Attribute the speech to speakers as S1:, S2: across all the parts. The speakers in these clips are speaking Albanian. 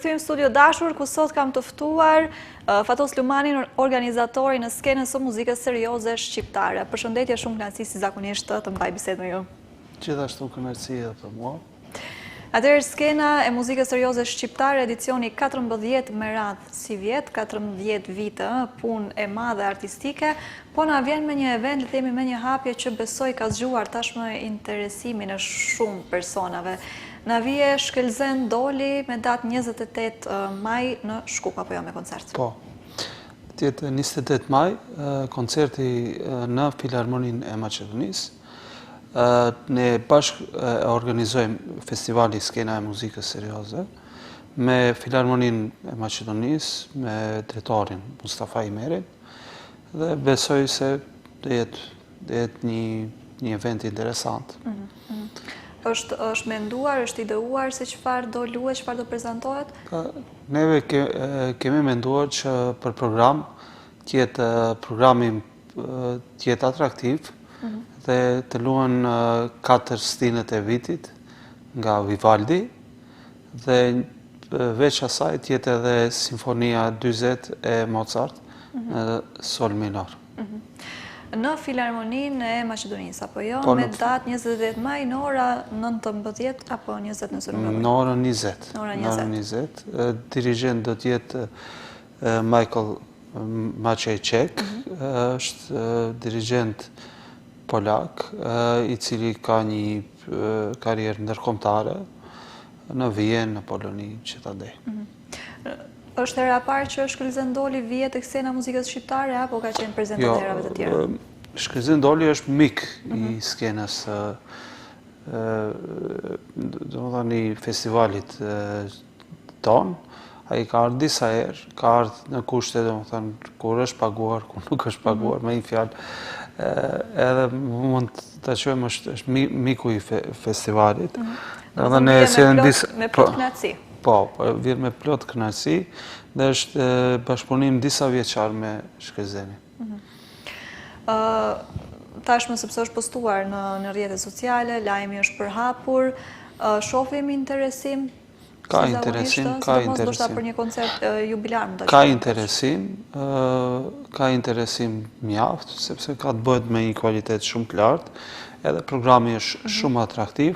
S1: rikthyer në studio dashur, ku sot kam të ftuar Fatos Lumanin, organizatorin në skenën së muzikës serioze shqiptare. Përshëndetje, shumë kënaqësi si zakonisht të mbaj bisedë me ju.
S2: Gjithashtu kënaqësi edhe për mua.
S1: Atëherë, skena e muzikës serioze shqiptare, edicioni 14 me radhë si vjet, 14 vite, punë e madhe artistike, po na vjen me një event, le themi me një hapje që besoj ka zgjuar tashmë interesimin e shumë personave. Na vije Shkelzen Doli me datë 28 maj në Shkup, apo jo me koncert?
S2: Po, tjetë 28 maj, koncerti në Filharmoninë e Maqedonisë. Ne bashkë organizojmë festivali Skena e muzikës serioze me Filharmoninë e Maqedonisë, me drejtorin Mustafa Imerin, dhe besoj se do jetë një event interesant.
S1: është menduar, është ideuar se çfarë do luhet, çfarë do prezantohet?
S2: Neve kemi menduar që për program programi tjetë atraktiv dhe të luhen 4 stilet e vitit nga Vivaldi dhe veç asaj tjetë edhe Simfonia 40 e Mozart në sol minor.
S1: Në Filharmoninë e Maqedonisë, apo jo, me datë 28 maj në ora 19 apo 20 nëse nuk e di.
S2: Në orën 20.
S1: Në orën 20.
S2: Dirigent do të jetë Michael Maciejczek, është dirigent polak, i cili ka një karrierë ndërkombëtare në Vjenë, në Poloni, gjithandej.
S1: Është hera parë që Shkelzen Doli vihet tek skena muzikës shqiptare apo ka qenë prezente herave të tjera?
S2: Shkelzen Doli është mik i skenës i festivalit ton. Ai ka ardhur disa herë, ka ardhur në kushte kur është paguar, kur nuk është paguar, me një fjalë. Edhe mund ta quajmë është miku i festivalit.
S1: Me plot kënaqësi.
S2: Po, vjen me plot kënaqësi dhe është bashkëpunim disa vjeçar me Shkelzenin.
S1: Tashmë sepse është postuar në rrjetet sociale, lajmi është përhapur, shohim interesim?
S2: Ka interesim.
S1: Ndoshta për një koncert jubilar mund ta
S2: ka interesim mjaft, sepse ka të bëhet me një kualitet shumë të lartë, edhe programi është shumë atraktiv.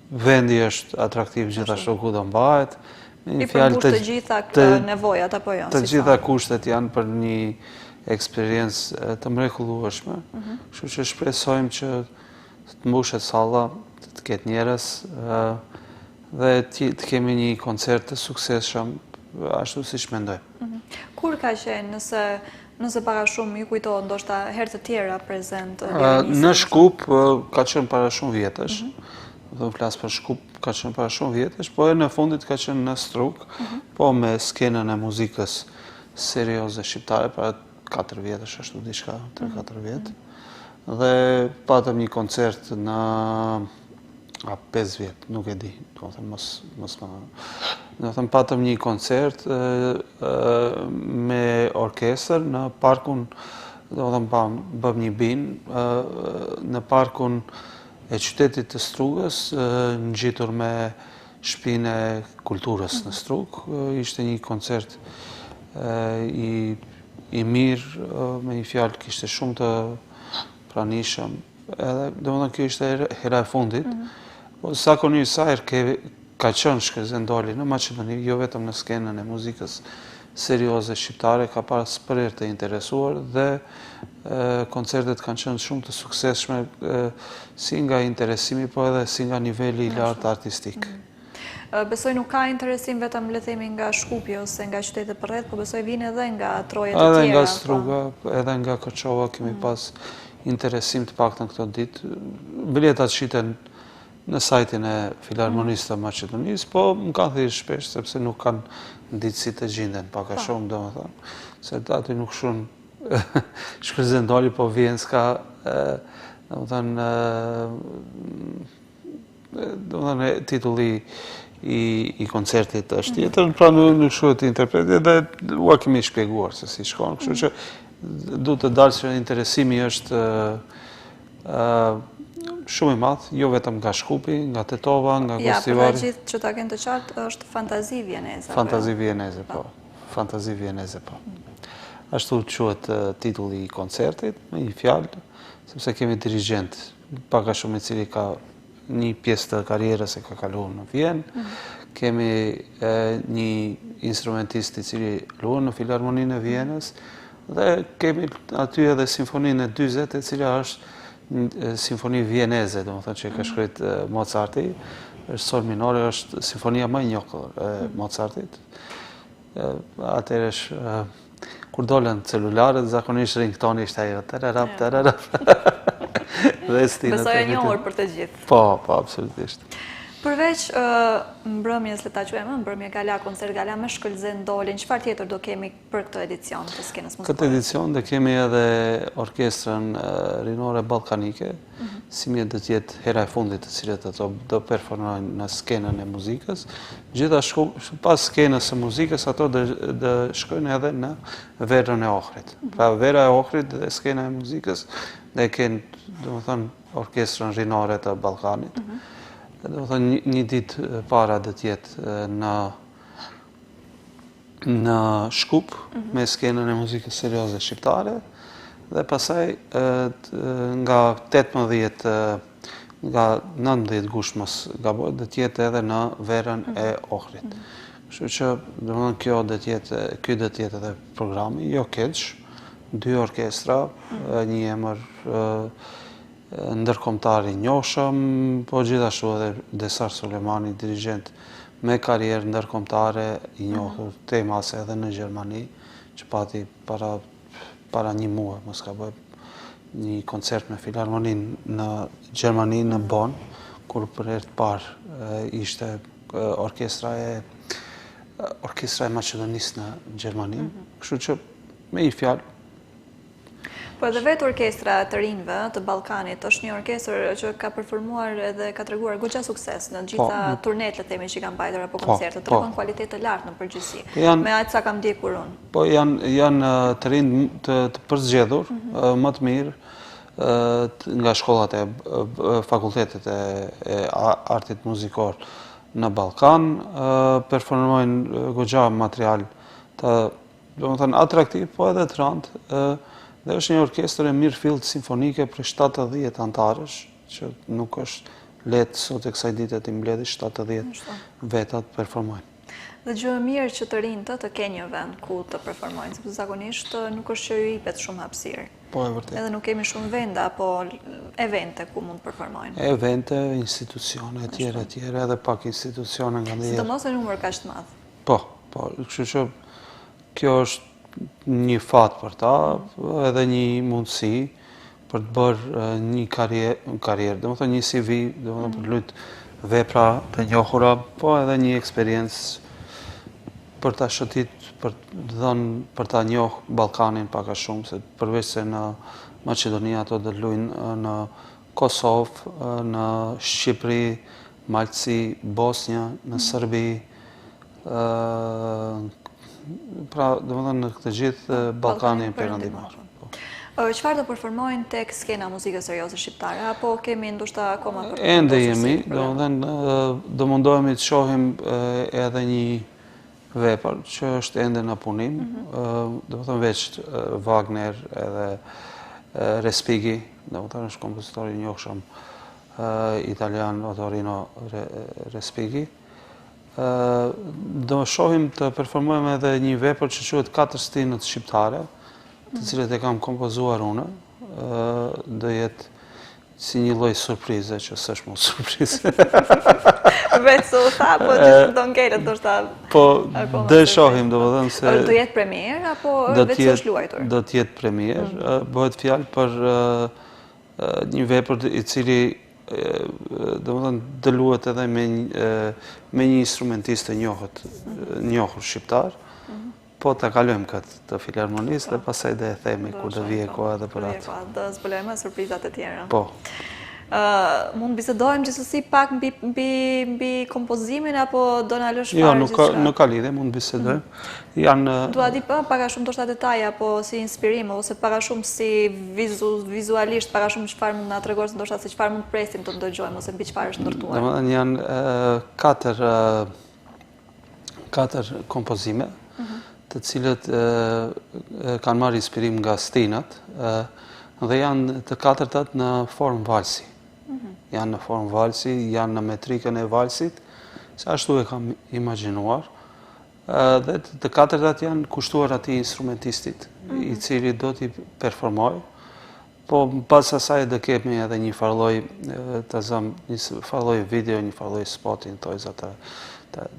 S2: Vendi është atraktiv gjithashtu ku do mbahet.
S1: I përmbush të gjitha nevojat apo jo?
S2: Të gjitha kushtet janë për një eksperiencë të mrekullueshme. Kështu që shpresojmë që të mbushet salla, të ketë njerëz dhe të kemi një koncert të suksesshëm ashtu siç mendojmë.
S1: Kur ka qenë, nëse para shumë ju kujtohet ndoshta herë të tjera prezent?
S2: Në Shkup ka qenë para shumë vjetësh. Do të flas për Shkup, ka qenë para shumë vjetësh, po e në fundit ka qenë në Struk, po me skenën e muzikës serioze shqiptare para 4 vjetësh, ashtu diçka, 3-4 vjet. Dhe patëm një koncert në 5 vjet, nuk e di, patëm një koncert me orkestër në parkun, bëm një binë në parkun e qytetit të Strugës, ngjitur me shtëpinë e kulturës në Strugë. Ishte një koncert i mirë, me një fjalë kishte shumë të pranishëm. Domethënë kjo ishte hera e fundit. Zakonisht sa herë ka qenë Shkelzen Doli në Maqedoni, jo vetëm në skenën e muzikës serioze shqiptare, ka pas për herë të interesuar dhe koncertet kanë qenë shumë të suksesshme si nga interesimi, po edhe si nga niveli i lartë artistik.
S1: Besoj nuk ka interesim vetëm le themi nga Shkupi ose nga qytetet përreth, po besoj vijnë edhe nga trojet e tjera.
S2: Edhe nga Struga, edhe nga Koçova kemi pas interesim të paktën këto ditë. Biletat shiten në sajtin e Filharmonisë të Maqedonisë, po më kanë thirrë shpesh sepse nuk kanë nditësi të gjinden, pak a shumë domethënë, se aty nuk shumë Shkelzen Doli, po vjen s'ka domethënë titulli i koncertit është tjetër, pra nuk shuhet interpreti dhe ua kemi shpjeguar se si shkon, kështu që duhet të dalë që interesimi është shumë i madh, jo vetëm nga Shkupi, nga Tetova, nga
S1: Ja, për
S2: Gostivari.
S1: të gjithë që ta kenë të qartë, është fantazi vieneze.
S2: Fantazi vieneze, po. Fantazi vieneze, po. Ashtu quhet titulli i koncertit, me një fjalë, sepse kemi dirigjent, pak a shumë i cili ka një pjesë të karrierës e ka kaluar në Vjenë, kemi një instrumentist i cili luan në Filharmoninë e Vjenës, dhe kemi aty edhe simfoninë e 40, e cila është një simfoni vieneze, domethënë që ka shkruar Mozarti, është sol minore, është simfonia më e njohur e Mozartit. Atëherë është kur dolën celularët, zakonisht ringtoni ishte ajo tararap tararap.
S1: Besoj e njohur për të gjithë.
S2: Po, absolutisht.
S1: Përveç mbrëmjes, le ta quajmë, mbrëmje gala, koncert gala me shkëlqen dolin, çfarë tjetër do kemi për këtë edicion të skenës muzikore?
S2: Këtë edicion do kemi edhe orkestrën rinore ballkanike, si mirë do të jetë hera e fundit të cilët ato do performojnë në skenën e muzikës. Gjithashtu pas skenës së muzikës ato do shkojnë edhe në verën e Ohrit. Pra vera e Ohrit dhe skena e muzikës dhe kenë, domethënë, orkestrën rinore të Ballkanit. Domethënë një ditë para do të jetë në Shkup me skenën e muzikës serioze shqiptare dhe pastaj nga 18 nga 19 gusht mos gaboj do të jetë edhe në verën e Ohrit. Kështu që domethënë ky do të jetë edhe programi, jo keq, 2 orkestra, një emër ndërkombëtar i njohshëm, po gjithashtu edhe Desar Sulemani, dirigjent me karrierë ndërkombëtare i njohur temase edhe në Gjermani, që pati para një muaj, mos ka bëj një koncert me Filharmoninë në Gjermani, në Bonn, kur për herë të parë ishte orkestra e Maqedonisë në Gjermani. Kështu që me një fjalë.
S1: Po edhe vetë orkestra të rinjve të Ballkanit është një orkestër që ka performuar edhe ka treguar goxha sukses në gjitha turnet, le themi, që kanë mbajtur apo koncertet, tregon kualitet të lartë në përgjithësi. Me aq sa kam ndjekur unë. Po
S2: janë të rinj të përzgjedhur, më të mirë nga shkollat e fakultetet e artit muzikor në Ballkan, performojnë goxha material të, domethënë, atraktiv, po edhe të rëndë. Dhe është një orkestër e mirë fillt simfonike për 70 antarësh, që nuk është lehtë sot e kësaj dite të mbledhë 70 vetat performojnë.
S1: Dhe gjë e mirë që të rinjtë të kenë një vend ku të performojnë, sepse zakonisht nuk është që ju jepet shumë hapësirë.
S2: Po, e vërtet.
S1: Edhe nuk kemi shumë vende apo evente ku mund të performojnë.
S2: Evente, institucione, etjera, edhe pak institucione nga ndonjëherë.
S1: Sidomos në numër kaq të madh.
S2: Po, kështu që kjo është një fat për ta, edhe një mundësi për të bërë një karrierë, domethënë një CV, domethënë për të luajtur vepra të njohura, po edhe një eksperiencë për ta shëtit, për ta njohë Ballkanin pak a shumë, se përveç se në Maqedoni ato do të luajnë në Kosovë, në Shqipëri, Malci, Bosnja, në Serbi, pra, domethënë në këtë gjithë Ballkanin perëndimor.
S1: Çfarë do performojnë tek skena muzikës serioze shqiptare, apo kemi ndoshta akoma për të
S2: Ende jemi, domethënë do mundohemi të shohim edhe një vepër që është ende në punim, domethënë veç Wagner edhe Respighi, domethënë është kompozitor i njohshëm italian Ottorino Respighi. Do shohim të performojmë edhe një vepër që quhet 4 stinët shqiptare, të cilët e kam kompozuar unë. Do jetë si një lloj surprize, që s'është më surprizë.
S1: Vetë se u tha, po gjithë do ngele, ndoshta.
S2: Po, do shohim, domethënë se
S1: do jetë premier apo vetë se është luajtur?
S2: Do të jetë premier, bëhet fjalë për një vepër i cili domethënë të luhet edhe me një instrumentist të njohur shqiptar, po ta kalojmë këtë të Filharmonisë dhe pastaj do e themi kur do vijë koha edhe për atë.
S1: Do zbulojmë surprizat e tjera.
S2: Po.
S1: Mund bisedojmë gjithsesi pak mbi kompozimin apo do na lësh
S2: Jo,
S1: fare gjithçka?
S2: nuk ka lidhje, mund bisedojmë. Janë
S1: Dua di pak a shumë ndoshta detaje apo si inspirim ose pak a shumë si vizualisht pak a shumë çfarë mund na tregosh ndoshta se çfarë mund presim të dëgjojmë ose mbi çfarë është ndërtuar.
S2: domethënë janë katër kompozime, të cilët kanë marrë inspirim nga stinat dhe janë të katërtat në formë valsi. Janë në formë valsi, janë në metrikën e valsit, se ashtu e kam imagjinuar. Dhe të katërtat janë kushtuar atij instrumentistit, i cili do t'i performoj. Po pas asaj do kemi edhe një farlloj një farlloj video, një farlloj spotin, tojza ta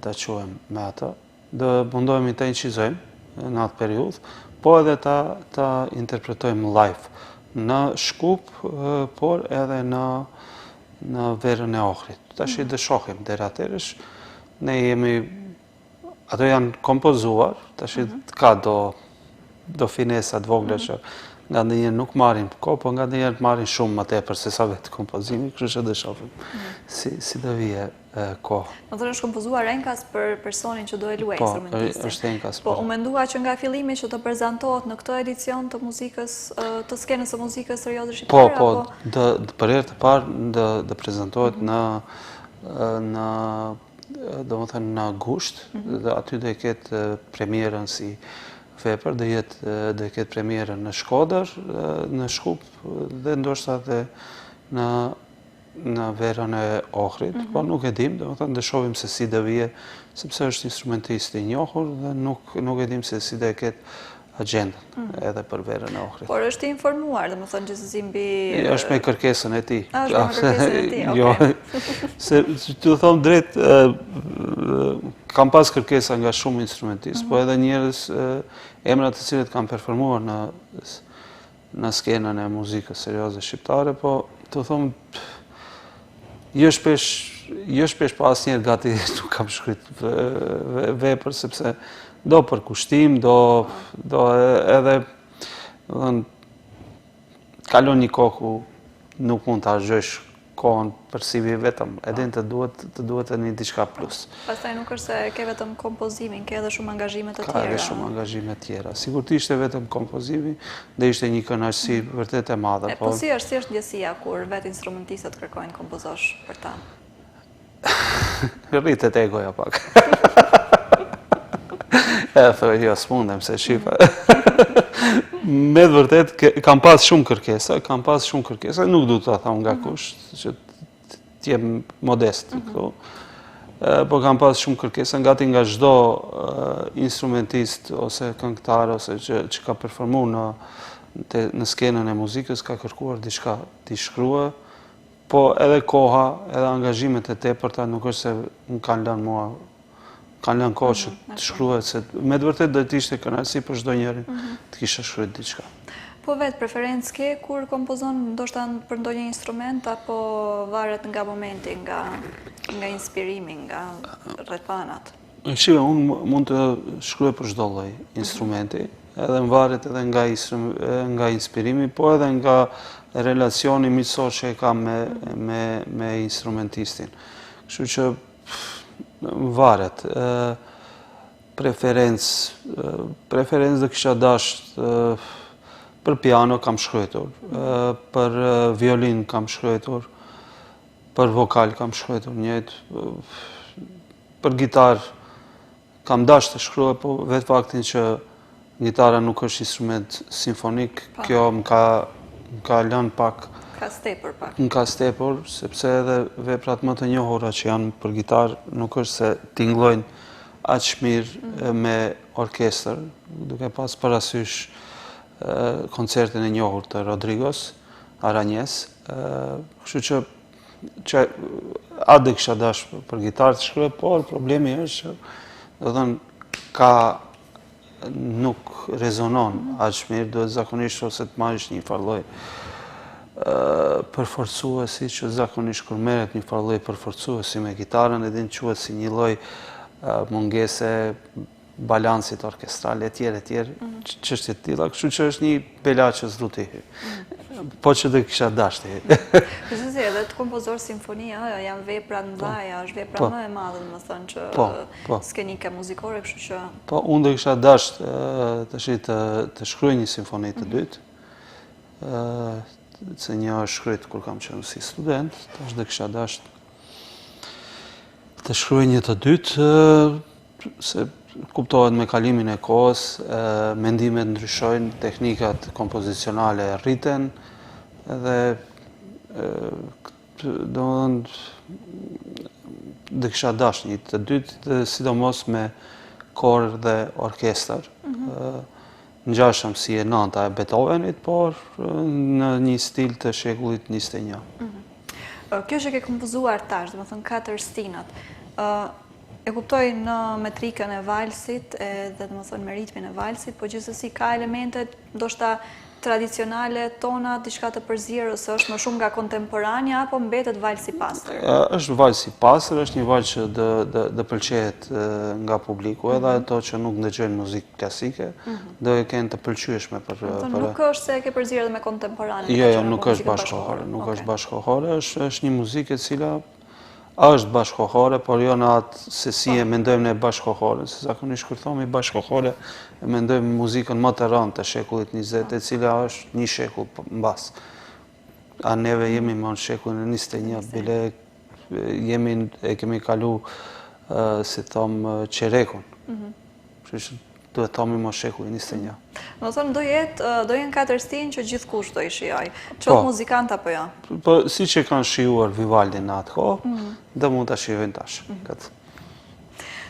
S2: quajmë me atë. Do mundohemi ta incizojmë në atë periudhë, po edhe ta interpretojmë live në Shkup, por edhe në Verën e Ohrit. Tash do shohim deri atëherësh. Ne jemi ato janë kompozuar, tash ka do finesa të vogla që nga ndonjëherë nuk marrin kohë, po nga ndonjëherë marrin shumë më tepër se sa vetë kompozimi, kështu që do shohim si do vije kohë.
S1: Do të është kompozuar enkas për personin që do e luajë instrumentistin.
S2: Po, është enkas.
S1: Po, u mendua që nga fillimi që të prezantohet në këtë edicion të muzikës, të skenës së muzikës serioze shqiptare?
S2: Po, për herë të parë do prezantohet domethënë në gusht, dhe aty do të ketë premierën si vepër, do të ketë premierën në Shkodër, në Shkup dhe ndoshta edhe në Verën e Ohrit, po nuk e dim, domethënë do shohim se si do vije, sepse është instrumentist i njohur dhe nuk e dim se si do e ketë agjendën edhe për Verën e Ohrit.
S1: Por është i informuar, domethënë gjithsesi mbi
S2: është me kërkesën e tij.
S1: Është me kërkesën e tij,
S2: Jo, se të them drejt, kam pas kërkesa nga shumë instrumentistë, po edhe njerëz emra të cilët kanë performuar në skenën e muzikës serioze shqiptare, po të them jo shpesh po asnjëherë gati nuk kam shkruajtur vepër sepse do për kushtim, do edhe kalon një kohë ku nuk mund të argjosh kohën për CV vetëm, edhe të duhet një diçka plus.
S1: Pastaj nuk është se ke vetëm kompozimin, ke edhe shumë angazhime të tjera.
S2: Ka edhe shumë angazhime të tjera. Sigur të ishte vetëm kompozimi, dhe ishte një kënaqësi vërtet e madhe.
S1: Po si është ndjesia kur vetë instrumentistët kërkojnë kompozosh për ta?
S2: Rritet egoja pak. Jo, s'mundem se shifa. Me të vërtet, kam pas shumë kërkesa, nuk du të them nga kush, që t'jem modest këtu, po kam pas shumë kërkesa, gati nga çdo instrumentist ose këngëtar ose që ka performu në skenën e muzikës, ka kërkuar diçka t'i shkrua, po edhe koha, edhe angazhimet e tepërta nuk është se më kanë lënë mua kanë lënë kohë që të shkruhet, se me të vërtet do të ishte kënaqësi për çdo njeri të kisha shkruar diçka.
S1: Po vetë preferencë ke kur kompozon ndoshta për ndonjë instrument apo varet nga momenti, nga inspirimi, nga rrethanat?
S2: Shive, unë mund të shkruaj për çdo lloj instrumenti, edhe më varet edhe nga inspirimi, po edhe nga relacioni miqësor që e kam me instrumentistin. Kështu që varet. Preferencë dhe kisha dashur për piano kam shkruar, për violin kam shkruar, për vokal kam shkruar njëjtë, për gitar kam dashur të shkruaj, po vetë faktin që gitara nuk është instrument simfonik, kjo më ka lënë pak.
S1: Ka stepur pak.
S2: Ka stepur, sepse edhe veprat më të njohura që janë për gitar nuk është se tingëllojnë aq mirë me orkestër, duke pas parasysh koncertin e njohur të Rodrigos Aranjes, kështu që atë kisha dashur për gitar të shkruaj, por problemi është që do thënë nuk rezonon aq mirë, duhet zakonisht ose të marrësh një farlloj përforcuesi, që zakonisht kur merret një farlloj përforcuesi me gitarën, edhe quhet si një lloj mungese balansit orkestral e tjerë, çështje të tilla, kështu që është një bela që s'du t'i hy. Po që dhe kisha dashti.
S1: Përgjithësi edhe të kompozor simfonia janë vepra ndhaja, është vepra më e madhe, më thënë, që skenike muzikore, kështu që...
S2: Po, unë dhe kisha dasht të shkruaj një simfoni të dytë, se një është shkryt kur kam qenë si student, tash dhe kisha dasht të shkruaj një të dytë, se kuptohet me kalimin e kohës, mendimet ndryshojnë, teknikat kompozicionale rriten, edhe dhe kisha dash një të dytë, sidomos me kor dhe orkestër. Ngjashëm si e nënta e Beethovenit, por në një stil të shekullit 21.
S1: Kjo që ke kompozuar tash, dhe më thënë 4 stinat, e kuptoj në metrikën e valsit dhe dhe më thënë me ritmin e valsit, po gjithsesi ka elementet ndoshta tradicionale tona, diçka të përzierë, ose është më shumë nga kontemporania, apo mbetet valsi pastër?
S2: Është valsi pastër, është një val që dhe pëlqejet nga publiku, edhe ato që nuk ndëgjojnë muzikë klasike, dhe e kënë të pëlqyeshme për...
S1: Nuk është se ke përzierë dhe me kontemporania?
S2: Jo, nuk është bashkohore, nuk është bashkohore, është një muzikë e cila është bashkohore, por jo në atë se si e mendojmë në bashkohore, se zakonisht kur thomi bashkohore, e mendojmë muzikën më të rëndë të shekullit 20, e cila është një shekull mbas. A neve jemi më në shekullin e 21, bile e kemi kalu, si thomë, qerekun. Duhet thomi më shekullin 21.
S1: Më thonë, do jenë 4 stinë që gjithkush do i shijoj. Qoftë muzikant apo jo?
S2: Po, si që kanë shijuar Vivaldi në atë kohë, dhe mund të shijojnë tash.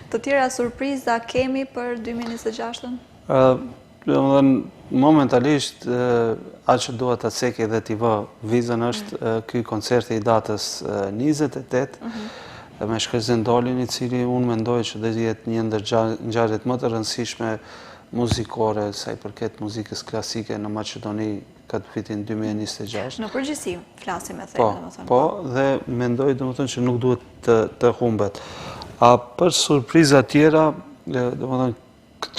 S1: Të tjera surpriza kemi për 2026-ën?
S2: Momentalisht, atë që duhet të ceki dhe t'i vë vizën është këj koncerti i datës 28, me Shkëzën Dolin, i cili unë mendoj që dhe jetë një ndër ngjarjet më të rëndësishme muzikore, sa i përket muzikës klasike në Maqedoni këtë vitin 2026.
S1: Në përgjithësi, flasim e thejnë, dhe më thënë.
S2: Po, dhe mendoj dhe më thënë që nuk duhet të humbet. A për surpriza tjera, dhe më thënë,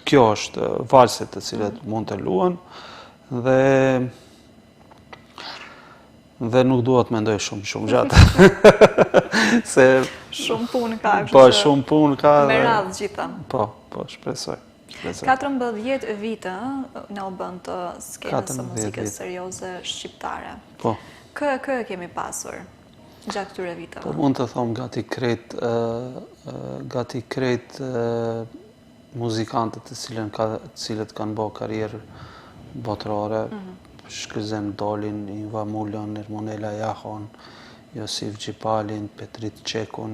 S2: kjo është valset të cilet mund të luan, dhe nuk duhet mendoj shumë gjatë.
S1: Shumë punë ka.
S2: Po, shumë punë ka.
S1: Me radhë gjitha.
S2: Po, shpresoj.
S1: 14 vite në u bënd të skenës së muzikës serioze shqiptare.
S2: Po.
S1: Kë kemi pasur gjatë këtyre viteve?
S2: Po, mund të thomë gati krejt muzikantët të cilët kanë bo karierë botërore, Shkëzën Dolin, Iva Mullon, Ermonela Jahon, Josif Gjipalin, Petrit Qekun,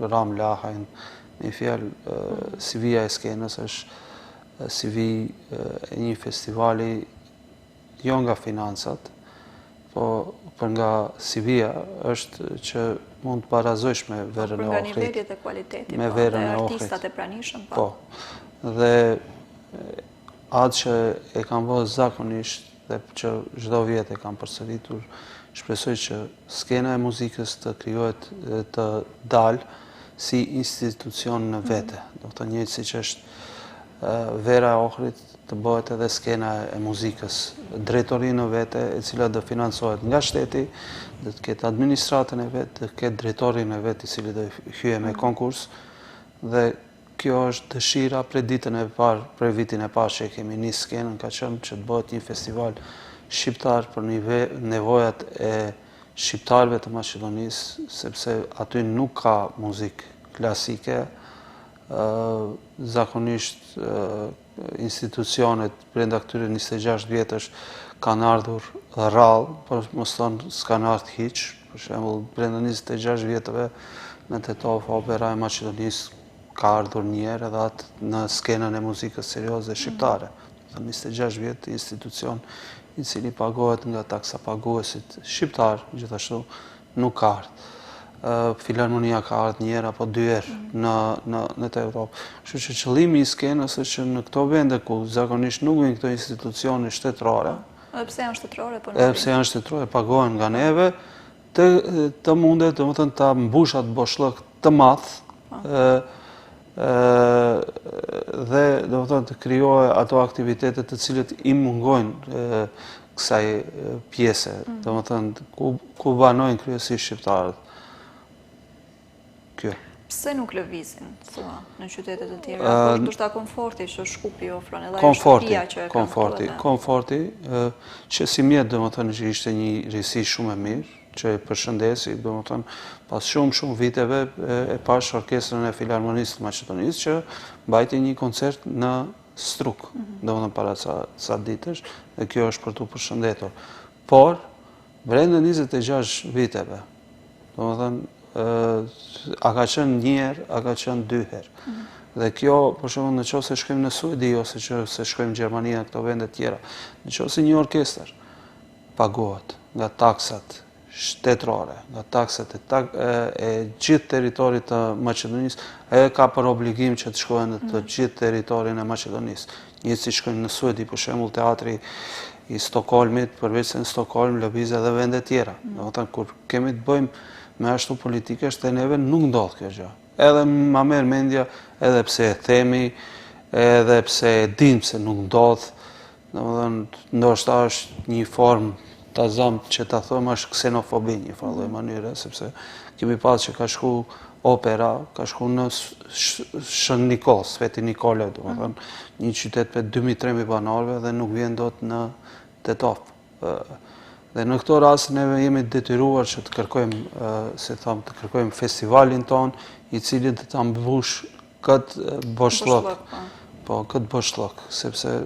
S2: Ram Lahajn, një fjallë, CV-ja e skenës është CV e një festivali jo nga finansat, po për nga CV-ja është që mund të barazojsh me verën e Ohrit.
S1: Për nga nivellit e kualitetit,
S2: me verën e Ohrit.
S1: Artistat e pranishëm,
S2: po. Dhe atë që e kam vëllë zakonisht dhe që çdo vjet e kam përsëritur, shpresoj që skena e muzikës të krijohet të dalë si institucion në vete. Do të njëjtë si që është vera e Ohrit, të bëhet edhe skena e muzikës drejtori në vete, e cila do financohet nga shteti, dhe të ketë administratën e vetë, dhe të ketë drejtorin e vetë, i cili do hyje me konkurs, dhe kjo është dëshira për ditën e parë, për vitin e parë që e kemi një skenën, ka qënë që të bëhet një festival shqiptar për nevojat e shqiptarëve të Maqedonisë, sepse aty nuk ka muzikë klasike, zakonisht institucionet brenda këtyre 26 vjetësh kanë ardhur rrallë, por mos thonë s'kanë ardhur hiç. Për shembull, brenda 26 vjetëve me Tetov Opera e Maqedonisë ka ardhur një herë edhe atë në skenën e muzikës serioze shqiptare. 26 vjetë institucion i cili pagohet nga taksa paguesit shqiptar, gjithashtu nuk ka ardhur. Filharmonia ka ardhur një herë apo 2 herë në të Europë. Kështu që qëllimi i skenës është që në këto vende ku zakonisht nuk vijnë këto institucione shtetërore,
S1: edhe pse janë shtetërore, po
S2: edhe pse janë shtetërore, pagohen nga neve, të mundet, domethënë ta mbush atë boshllëk të madh dhe do të thonë të krijohej ato aktivitete të cilët i mungojnë kësaj pjese, do të thonë ku banojnë kryesisht shqiptarët. Kjo.
S1: Pse nuk lëvizin, thua, në qytetet e tjera? Apo është ndoshta komforti që Shkupi ofron, edhe ajo shtëpia që e kanë
S2: komforti, që si mjet do të thonë që ishte një risi shumë e mirë, që e përshëndesi, do të thonë pas shumë viteve e pash orkestrën e Filharmonisë të Maqedonisë që mbajti një koncert në Struk, do të thonë para ca ditësh, dhe kjo është për tu përshëndetur. Por brenda 26 viteve, do të thonë a ka qenë një herë, a ka qenë 2 herë. Dhe kjo, për shembull, në qoftë se shkojmë në Suedi ose se shkojmë në Gjermani në këto vende tjera, në qoftë se një orkestër pagohet nga taksat shtetërore, nga taksat e gjithë territorit të Maqedonisë, ajo ka për obligim që të shkojnë në të gjithë territorin e Maqedonisë. Njësë si shkojnë në Suedi, për shembull, teatri i Stockholmit, përveç se në Stockholm lëviz edhe vende tjera. Domethënë kur kemi të bëjmë me ashtu politikesh të neve nuk ndodh kjo gjë. Edhe ma merr mendja edhe pse e themi, edhe pse e dim pse nuk ndodh, domethënë ndoshta është një formë ta zëm që ta them është ksenofobi një farë mënyre, sepse kemi pasur që ka shku opera, ka shku në Shën Nikol, Sveti Nikole, domethënë një qytet me 2000-3000 banorëve dhe nuk vjen dot në Tetov. Dhe në këto rast neve jemi detyruar që të kërkojmë, të kërkojmë festivalin ton, i cili të ta mbush këtë boshllok. Po, këtë boshllok, sepse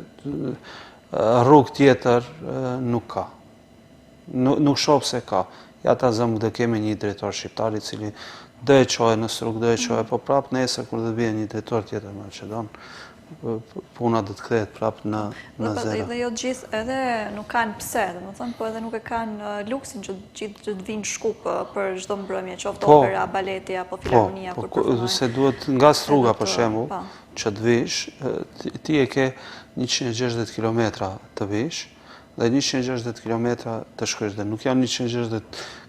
S2: rrugë tjetër nuk ka. Nuk shoh se ka. Ja ta zëm dhe kemi një drejtor shqiptar i cili do e çoje në Struk, do e çoje, po prap nesër kur do të vjen një drejtor tjetër në Maqedon, puna do të kthehet prapë në zero.
S1: Dhe jo gjithë edhe nuk kanë pse, domethënë, po edhe nuk e kanë luksin që gjithë të vinë Shkup për çdo mbrëmje, qoftë opera, baleti apo filharmonia për performancë.
S2: Se duhet nga Struga për shembull, që të vish, ti e ke 160 kilometra të vish dhe 160 kilometra të shkosh, dhe nuk janë 160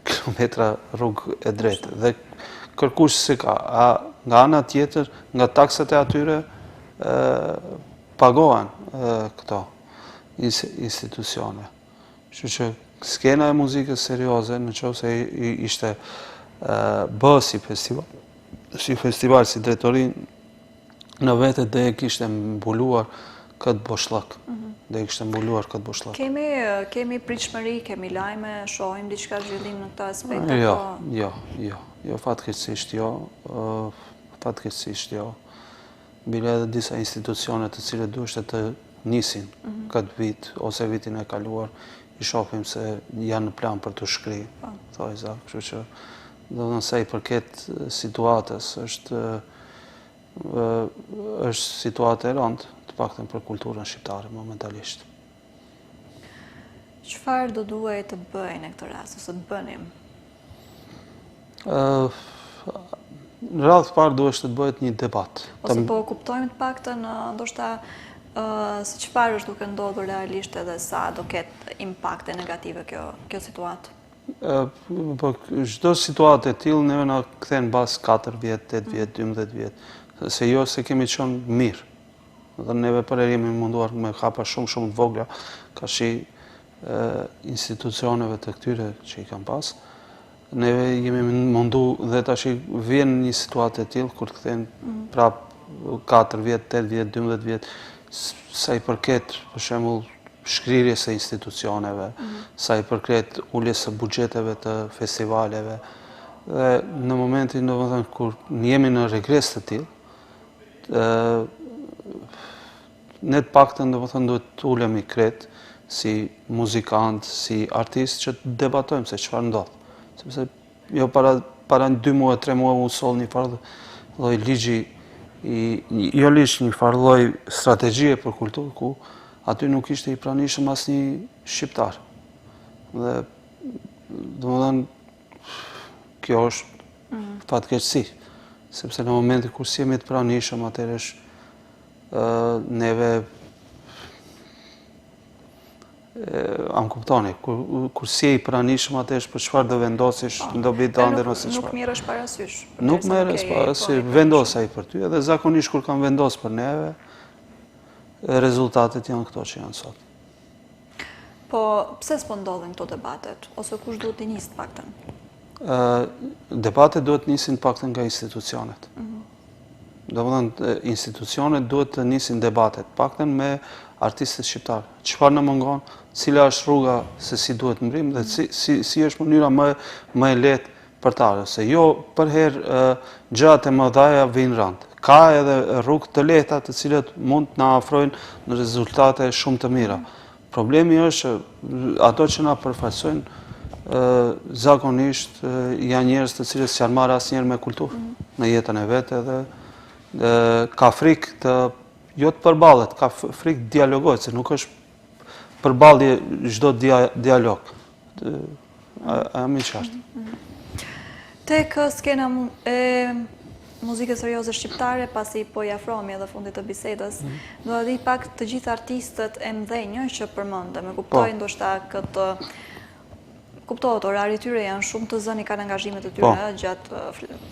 S2: kilometra rrugë e drejtë. Dhe kërkush se ka, nga ana tjetër, nga taksat e atyre pagohen këto institucione. Kështu që skena e muzikës serioze, në qoftë se ishte bë si festival, si drejtori, në vete dhe e kishte mbuluar këtë boshllok. Dhe i kishte mbuluar këtë boshllok.
S1: Kemi pritshmëri, kemi lajme, shohim diçka zhvillim në këtë aspekt?
S2: Jo, fatkeqësisht jo. Fatkeqësisht jo. Bile edhe disa institucione të cilët duhet të nisin këtë vit ose vitin e kaluar, i shohim se janë në plan për të shkrirë. Kështu që do të thënë sa i përket situatës është situatë e rëndë, të paktën për kulturën shqiptare momentalisht.
S1: Çfarë do duhej të bëjë në këtë rast ose të bënim?
S2: Në radhë parë duhet të bëhet një debat.
S1: Ose po kuptojmë të paktën ndoshta se çfarë është duke ndodhur realisht edhe sa do ketë impakte negative kjo situatë.
S2: Po çdo situatë e tillë neve na kthen mbas 4 vjet, 8 vjet, 12 vjet, se jo se kemi qenë mirë. Dhe neve për jemi munduar me hapa shumë të vogla, ka shi institucioneve të këtyre që i kam pas. Neve jemi mundu dhe tash vjen një situatë e tillë kur kthen prap 4 vjet, 8 vjet, 12 vjet, sa i përket për shembull shkrirjes së institucioneve, sa i përket uljes së buxheteve të festivaleve. Dhe në momentin domethënë kur jemi në regres të tillë, ne të paktën domethënë duhet të ulemi krejt si muzikant, si artist që të debatojmë se çfarë ndodh. Sepse jo para 2 muaj, 3 muaj u soll një farë lloj ligji, jo ligj, një farë lloj strategjie për kulturë, ku aty nuk ishte i pranishëm asnjë shqiptar. Dhe domethënë kjo është fatkeqësi, sepse në momentin kur si jemi të pranishëm, atëherë neve am kuptoni, kur si e i pranishëm atesh për çfarë do vendosish, do bëj ëndër ose çfarë.
S1: Nuk merresh parasysh.
S2: Nuk merresh parasysh, vendos ai për ty, edhe zakonisht kur kam vendos për neve, rezultatet janë këto që janë sot.
S1: Po, pse s'po ndodhin këto debatet? Ose kush duhet të nisë të paktën?
S2: Debatet duhet nisin të paktën nga institucionet. Domethënë, institucionet duhet të nisin debatet, paktën me artistët shqiptarë. Çfarë na mungon, cila është rruga se si duhet mbrim dhe si është mënyra më e lehtë për ta, se jo për herë gjërat e mëdha vijnë rand. Ka edhe rrugë të lehta të cilat mund të na afrojnë në rezultate shumë të mira. Problemi është ato që na përfaqësojnë zakonisht janë njerëz të cilët s'janë marrë asnjëherë me kulturë në jetën e vet edhe ka frikë të jo të përballet, ka frikë të dialogojë, se nuk është përballje çdo dialog. A jam i qartë?
S1: Tek skena e muzikës serioze shqiptare, pasi po i afrohemi edhe fundit të bisedës, do të di pak të gjithë artistët e mdhenjë që përmendëm, e kuptoj ndoshta këtë kuptohet, orari tyre janë shumë të zënë, kanë angazhimet të tyre, gjatë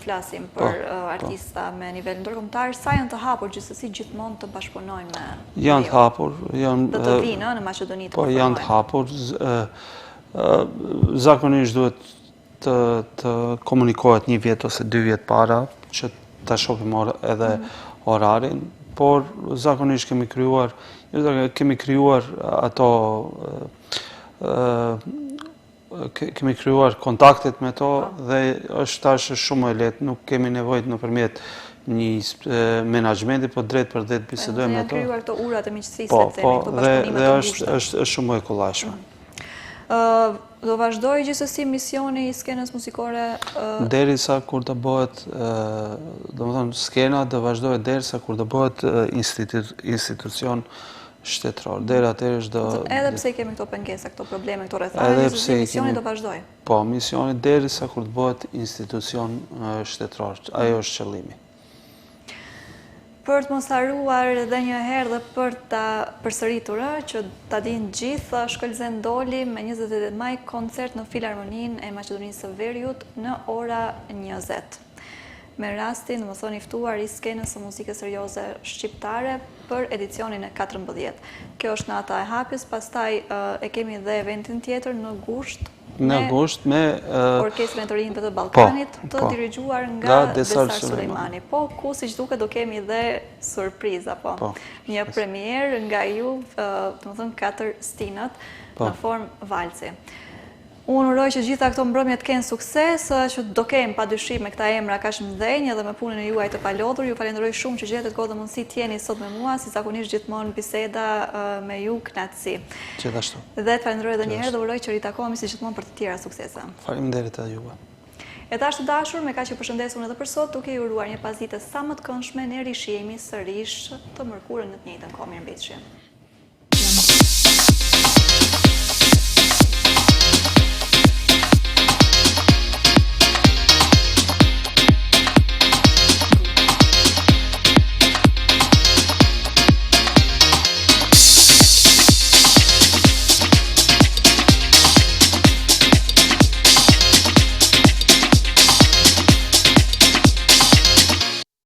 S1: flasim për artista me nivel ndërkombëtar, sa janë të hapur gjithsesi gjithmonë të bashkëpunojnë me
S2: janë të hapur,
S1: të vinë në Maqedoni të
S2: përformojnë. Po, janë të hapur, zakonisht duhet të komunikohet 1 vjet ose 2 vjet para, që ta shohim edhe orarin, por zakonisht kemi krijuar ato kemi krijuar kontaktet me to dhe është tash shumë e lehtë, nuk kemi nevojë nëpërmjet një menaxhmenti, po drejt për drejt bisedojmë me to.
S1: Janë krijuar këto urat e miqësisë, këto bashkëpunime të ngushta.
S2: Është shumë e kollajshme.
S1: Do vazhdoj gjithsesi misioni i skenës muzikore
S2: derisa kur të bëhet, domethënë skena do vazhdohet derisa kur të bëhet institucion shtetëror. Deri atëherë është
S1: edhe pse kemi këto pengesa, këto probleme, këto rrethana, misioni do vazhdoj.
S2: Po, misioni derisa kur të bëhet institucion shtetëror. Ajo është qëllimi.
S1: Për të mos harruar edhe një herë dhe për ta përsëritur, që ta dinë gjithë, Shkëlzen Doli me 28 maj koncert në Filharmoninë e Maqedonisë së Veriut në ora 20. Me rastin, më thoni, ftuar i skenës së muzikës serioze shqiptare për edicionin e 14. Kjo është nata e hapjes, pastaj e kemi dhe eventin tjetër në gusht me Orkestrën e të Rinjve të Ballkanit, të dirigjuar nga Desar Sulejmani. Po, ku siç duket do kemi dhe surprizë, një premier nga ju, domethënë 4 stinat në formë valci. Unë uroj që gjitha këto mbrëmje të kenë sukses, që do kemë padyshim me këta emra kaq mëdhenj edhe me punën e juaj të palodhur. Ju falenderoj shumë që gjetët kohë dhe mundësi të jeni sot me mua, si zakonisht gjithmonë biseda me ju kënaqësi.
S2: Gjithashtu.
S1: Dhe të falenderoj edhe një herë dhe uroj që ritakohemi si gjithmonë për të tjera suksese.
S2: Faleminderit edhe juve.
S1: E tash të dashur, me kaq që përshëndesun edhe për sot, duke ju uruar një pasdite sa më të këndshme, ne rishihemi sërish të mërkurën në të njëjtën kohë. Mirëmbëjtje.